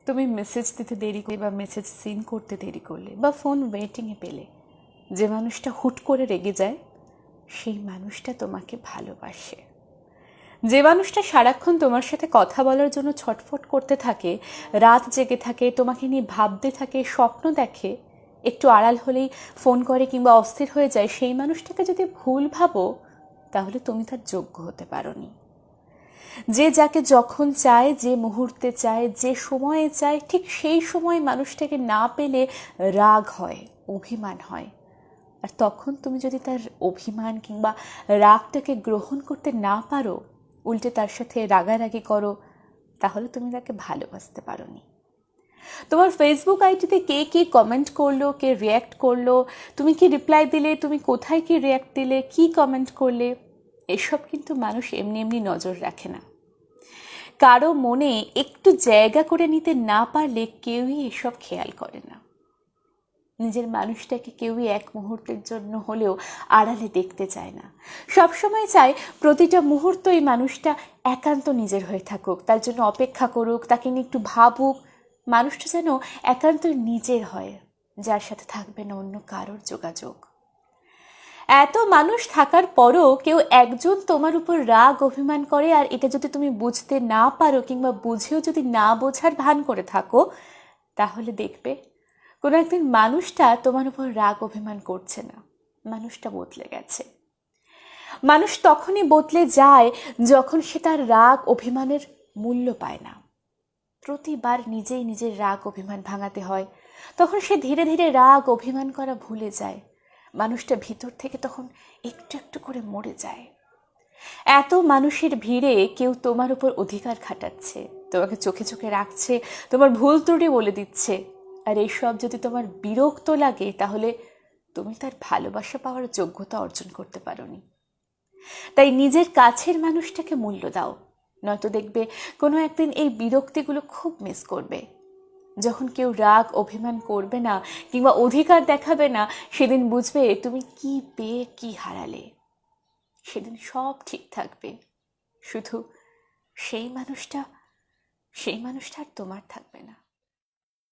তুমি মেসেজ দিতে দেরি করলে বা মেসেজ সিন করতে দেরি করলে বা ফোন ওয়েটিংয়ে পেলে যে মানুষটা হুট করে রেগে যায় সেই মানুষটা তোমাকে ভালোবাসে। যে মানুষটা সারাক্ষণ তোমার সাথে কথা বলার জন্য ছটফট করতে থাকে, রাত জেগে থাকে, তোমাকে নিয়ে ভাবতে থাকে, স্বপ্ন দেখে, একটু আড়াল হলেই ফোন করে কিংবা অস্থির হয়ে যায়, সেই মানুষটাকে যদি ভুল ভাবো তাহলে তুমি তার যোগ্য হতে পারোনি। যে যাকে যখন চায়, যে মুহূর্তে চায়, যে সময়ে চায়, ঠিক সেই সময় মানুষটাকে না পেলে রাগ হয়, অভিমান হয়। আর তখন তুমি যদি তার অভিমান কিংবা রাগটাকে গ্রহণ করতে না পারো, উল্টে তার সাথে রাগারাগি করো, তাহলে তুমি তাকে ভালোবাসতে পারোনি। তোমার ফেসবুক আইডিতে কে কি কমেন্ট করলো, কে রিয়্যাক্ট করলো, তুমি কি রিপ্লাই দিলে, তুমি কোথায় কি রিয়্যাক্ট দিলে, কি কমেন্ট করলে, এসব কিন্তু মানুষ এমনি এমনি নজর রাখে না। কারো মনে একটু জায়গা করে নিতে না পারলে কেউই এসব খেয়াল করে না। নিজের মানুষটাকে কেউই এক মুহূর্তের জন্য হলেও আড়ালে দেখতে চায় না। সবসময় চায় প্রতিটা মুহূর্ত এই মানুষটা একান্ত নিজের হয়ে থাকুক, তার জন্য অপেক্ষা করুক, তাকে নিয়ে একটু ভাবুক। মানুষটা যেন একান্ত নিজের হয়, যার সাথে থাকবে না অন্য কারোর যোগাযোগ। এত মানুষ থাকার পরও কেউ একজন তোমার উপর রাগ অভিমান করে, আর এটা যদি তুমি বুঝতে না পারো কিংবা বুঝেও যদি না বোঝার ভান করে থাকো, তাহলে দেখবে কোনো একদিন মানুষটা তোমার উপর রাগ অভিমান করছে না, মানুষটা বদলে গেছে। মানুষ তখনই বদলে যায় যখন সে তার রাগ অভিমানের মূল্য পায় না। প্রতিবার নিজেই নিজের রাগ অভিমান ভাঙাতে হয়, তখন সে ধীরে ধীরে রাগ অভিমান করা ভুলে যায়। মানুষটা ভিতর থেকে তখন একটু একটু করে মরে যায়। এত মানুষের ভিড়ে কেউ তোমার উপর অধিকার খাটাচ্ছে, তোমাকে চোখে চোখে রাখছে, তোমার ভুল ত্রুটি বলে দিচ্ছে, আর এইসব যদি তোমার বিরক্ত লাগে তাহলে তুমি তার ভালোবাসা পাওয়ার যোগ্যতা অর্জন করতে পারোনি। তাই নিজের কাছের মানুষটাকে মূল্য দাও, নয়তো দেখবে কোনো একদিন এই বিরক্তিগুলো খুব মিস করবে। যখন কেউ রাগ অভিমান করবে না কিংবা অধিকার দেখাবে না, সেদিন বুঝবে তুমি কি পেয়ে কি হারালে। সেদিন সব ঠিক থাকবে, শুধু সেই মানুষটা আর তোমার থাকবে না।